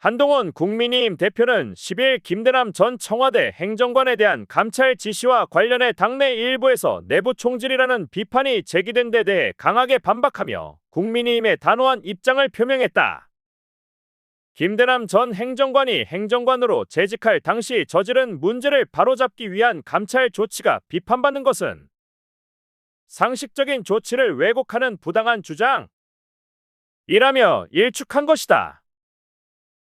한동훈 국민의힘 대표는 10일 김대남 전 청와대 행정관에 대한 감찰 지시와 관련해 당내 일부에서 내부 총질이라는 비판이 제기된 데 대해 강하게 반박하며 국민의힘의 단호한 입장을 표명했다. 김대남 전 행정관이 행정관으로 재직할 당시 저지른 문제를 바로잡기 위한 감찰 조치가 비판받는 것은 상식적인 조치를 왜곡하는 부당한 주장이라며 일축한 것이다.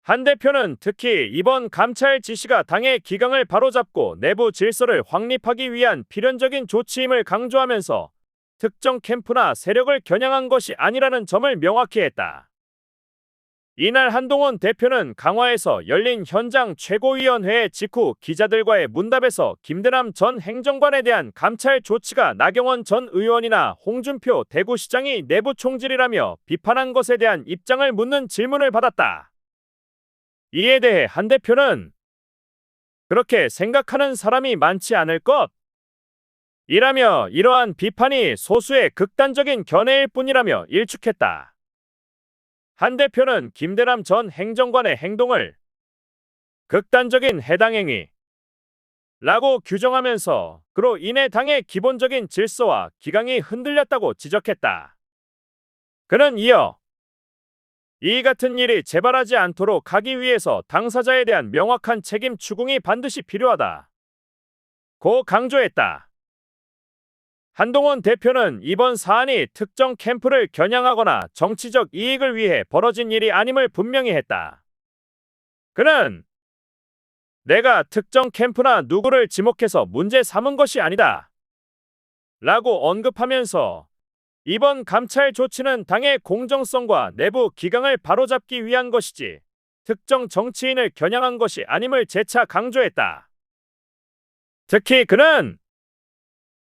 한 대표는 특히 이번 감찰 지시가 당의 기강을 바로잡고 내부 질서를 확립하기 위한 필연적인 조치임을 강조하면서 특정 캠프나 세력을 겨냥한 것이 아니라는 점을 명확히 했다. 이날 한동훈 대표는 강화에서 열린 현장 최고위원회 직후 기자들과의 문답에서 김대남 전 행정관에 대한 감찰 조치가 나경원 전 의원이나 홍준표 대구시장이 내부 총질이라며 비판한 것에 대한 입장을 묻는 질문을 받았다. 이에 대해 한 대표는 그렇게 생각하는 사람이 많지 않을 것이라며 이러한 비판이 소수의 극단적인 견해일 뿐이라며 일축했다. 한 대표는 김대남 전 행정관의 행동을 극단적인 해당 행위라고 규정하면서 그로 인해 당의 기본적인 질서와 기강이 흔들렸다고 지적했다. 그는 이어 이 같은 일이 재발하지 않도록 하기 위해서 당사자에 대한 명확한 책임 추궁이 반드시 필요하다 고 강조했다. 한동훈 대표는 이번 사안이 특정 캠프를 겨냥하거나 정치적 이익을 위해 벌어진 일이 아님을 분명히 했다. 그는 내가 특정 캠프나 누구를 지목해서 문제 삼은 것이 아니다 라고 언급하면서 이번 감찰 조치는 당의 공정성과 내부 기강을 바로잡기 위한 것이지 특정 정치인을 겨냥한 것이 아님을 재차 강조했다. 특히 그는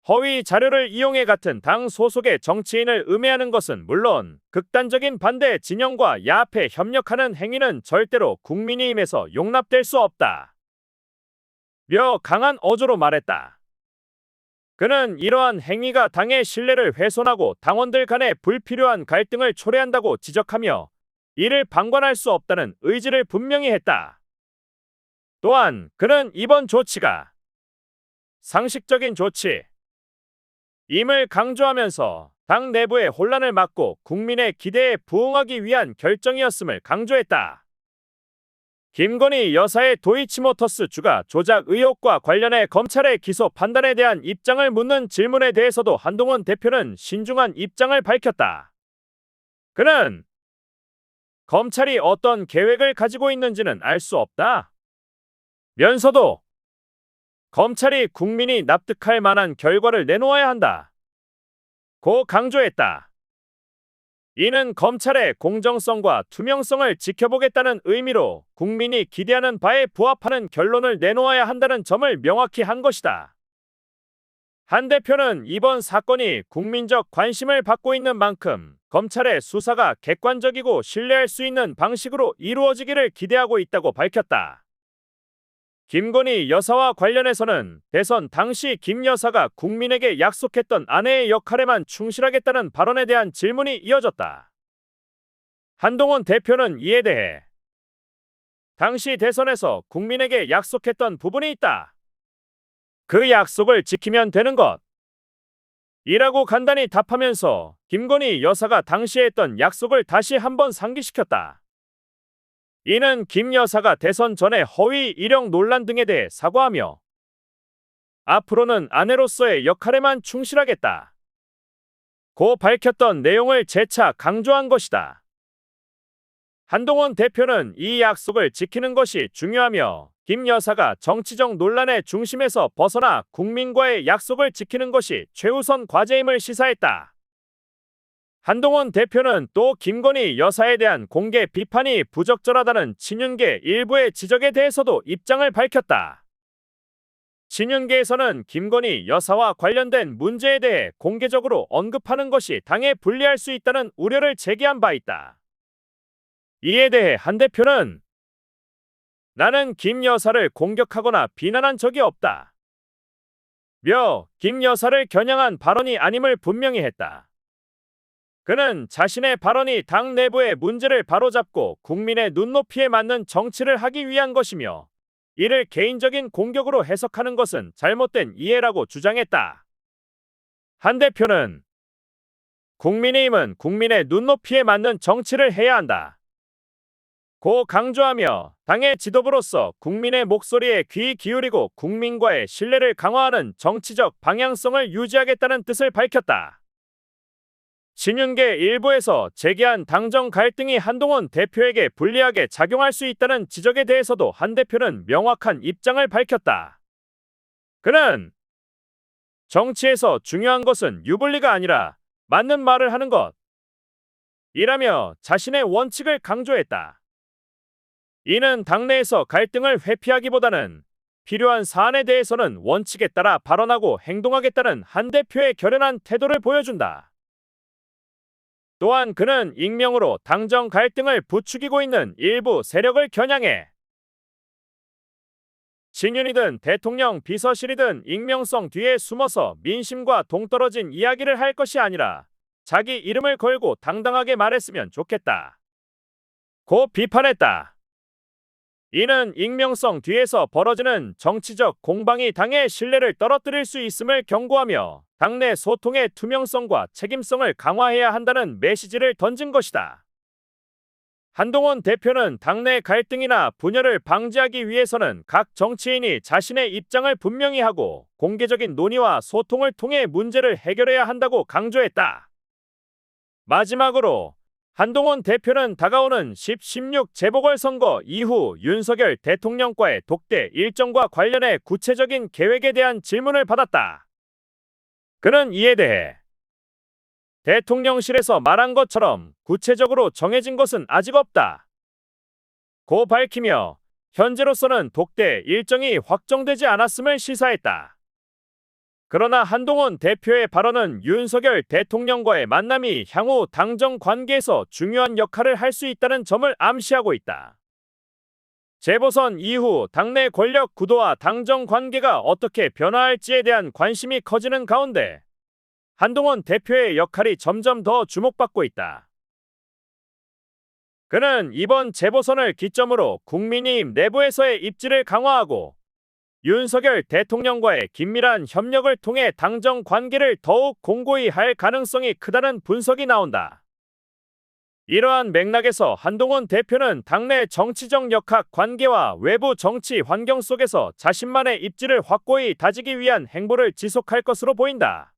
허위 자료를 이용해 같은 당 소속의 정치인을 음해하는 것은 물론 극단적인 반대 진영과 야합해 협력하는 행위는 절대로 국민의힘에서 용납될 수 없다 며 강한 어조로 말했다. 그는 이러한 행위가 당의 신뢰를 훼손하고 당원들 간의 불필요한 갈등을 초래한다고 지적하며 이를 방관할 수 없다는 의지를 분명히 했다. 또한 그는 이번 조치가 상식적인 조치임을 강조하면서 당 내부의 혼란을 막고 국민의 기대에 부응하기 위한 결정이었음을 강조했다. 김건희 여사의 도이치모터스 주가 조작 의혹과 관련해 검찰의 기소 판단에 대한 입장을 묻는 질문에 대해서도 한동훈 대표는 신중한 입장을 밝혔다. 그는 검찰이 어떤 계획을 가지고 있는지는 알 수 없다 면서도 검찰이 국민이 납득할 만한 결과를 내놓아야 한다 고 강조했다. 이는 검찰의 공정성과 투명성을 지켜보겠다는 의미로 국민이 기대하는 바에 부합하는 결론을 내놓아야 한다는 점을 명확히 한 것이다. 한 대표는 이번 사건이 국민적 관심을 받고 있는 만큼 검찰의 수사가 객관적이고 신뢰할 수 있는 방식으로 이루어지기를 기대하고 있다고 밝혔다. 김건희 여사와 관련해서는 대선 당시 김 여사가 국민에게 약속했던 아내의 역할에만 충실하겠다는 발언에 대한 질문이 이어졌다. 한동훈 대표는 이에 대해 당시 대선에서 국민에게 약속했던 부분이 있다. 그 약속을 지키면 되는 것이라고 간단히 답하면서 김건희 여사가 당시에 했던 약속을 다시 한번 상기시켰다. 이는 김 여사가 대선 전에 허위 이력 논란 등에 대해 사과하며 앞으로는 아내로서의 역할에만 충실하겠다 고 밝혔던 내용을 재차 강조한 것이다. 한동훈 대표는 이 약속을 지키는 것이 중요하며 김 여사가 정치적 논란의 중심에서 벗어나 국민과의 약속을 지키는 것이 최우선 과제임을 시사했다. 한동훈 대표는 또 김건희 여사에 대한 공개 비판이 부적절하다는 친윤계 일부의 지적에 대해서도 입장을 밝혔다. 친윤계에서는 김건희 여사와 관련된 문제에 대해 공개적으로 언급하는 것이 당에 불리할 수 있다는 우려를 제기한 바 있다. 이에 대해 한 대표는 나는 김 여사를 공격하거나 비난한 적이 없다 며 김 여사를 겨냥한 발언이 아님을 분명히 했다. 그는 자신의 발언이 당 내부의 문제를 바로잡고 국민의 눈높이에 맞는 정치를 하기 위한 것이며 이를 개인적인 공격으로 해석하는 것은 잘못된 이해라고 주장했다. 한 대표는 국민의힘은 국민의 눈높이에 맞는 정치를 해야 한다 고 강조하며 당의 지도부로서 국민의 목소리에 귀 기울이고 국민과의 신뢰를 강화하는 정치적 방향성을 유지하겠다는 뜻을 밝혔다. 신윤계 일부에서 제기한 당정 갈등이 한동훈 대표에게 불리하게 작용할 수 있다는 지적에 대해서도 한 대표는 명확한 입장을 밝혔다. 그는 정치에서 중요한 것은 유불리가 아니라 맞는 말을 하는 것 이라며 자신의 원칙을 강조했다. 이는 당내에서 갈등을 회피하기보다는 필요한 사안에 대해서는 원칙에 따라 발언하고 행동하겠다는 한 대표의 결연한 태도를 보여준다. 또한 그는 익명으로 당정 갈등을 부추기고 있는 일부 세력을 겨냥해 신윤이든 대통령 비서실이든 익명성 뒤에 숨어서 민심과 동떨어진 이야기를 할 것이 아니라 자기 이름을 걸고 당당하게 말했으면 좋겠다 고 비판했다. 이는 익명성 뒤에서 벌어지는 정치적 공방이 당의 신뢰를 떨어뜨릴 수 있음을 경고하며 당내 소통의 투명성과 책임성을 강화해야 한다는 메시지를 던진 것이다. 한동훈 대표는 당내 갈등이나 분열을 방지하기 위해서는 각 정치인이 자신의 입장을 분명히 하고 공개적인 논의와 소통을 통해 문제를 해결해야 한다고 강조했다. 마지막으로 한동훈 대표는 다가오는 16 재보궐선거 이후 윤석열 대통령과의 독대 일정과 관련해 구체적인 계획에 대한 질문을 받았다. 그는 이에 대해 대통령실에서 말한 것처럼 구체적으로 정해진 것은 아직 없다 고 밝히며 현재로서는 독대 일정이 확정되지 않았음을 시사했다. 그러나 한동훈 대표의 발언은 윤석열 대통령과의 만남이 향후 당정 관계에서 중요한 역할을 할 수 있다는 점을 암시하고 있다. 재보선 이후 당내 권력 구도와 당정 관계가 어떻게 변화할지에 대한 관심이 커지는 가운데 한동훈 대표의 역할이 점점 더 주목받고 있다. 그는 이번 재보선을 기점으로 국민의힘 내부에서의 입지를 강화하고 윤석열 대통령과의 긴밀한 협력을 통해 당정 관계를 더욱 공고히 할 가능성이 크다는 분석이 나온다. 이러한 맥락에서 한동훈 대표는 당내 정치적 역학 관계와 외부 정치 환경 속에서 자신만의 입지를 확고히 다지기 위한 행보를 지속할 것으로 보인다.